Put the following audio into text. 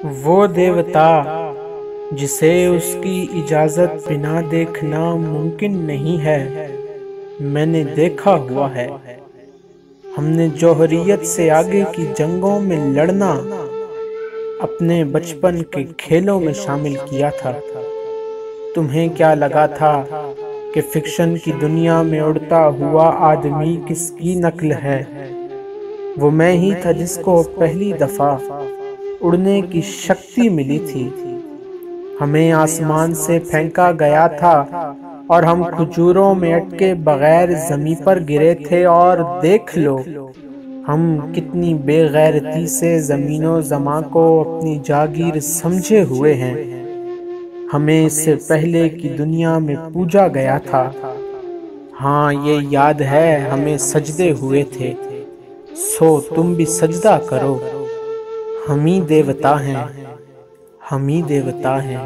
وہ دیوتا جسے اس کی اجازت بنا دیکھنا ممکن نہیں ہے، میں نے دیکھا ہوا ہے۔ ہم نے جوہریت سے آگے کی جنگوں میں لڑنا اپنے بچپن کے کھیلوں میں شامل کیا تھا۔ تمہیں کیا لگا تھا کہ فکشن کی دنیا میں اڑتا ہوا آدمی کس کی نقل ہے؟ وہ میں ہی تھا جس کو پہلی دفعہ اڑنے کی شکتی ملی تھی۔ ہمیں آسمان سے پھینکا گیا تھا اور ہم کھجوروں میں اٹکے بغیر زمیں پر گرے تھے، اور دیکھ لو ہم کتنی بے غیرتی سے زمین و زماں کو اپنی جاگیر سمجھے ہوئے ہیں۔ ہمیں اس سے پہلے کی دنیا میں پوجا گیا تھا۔ ہاں یہ یاد ہے، ہمیں سجدے ہوئے تھے، سو تم بھی سجدہ کرو۔ ہم ہی دیوتا ہیں، ہم ہی دیوتا ہیں۔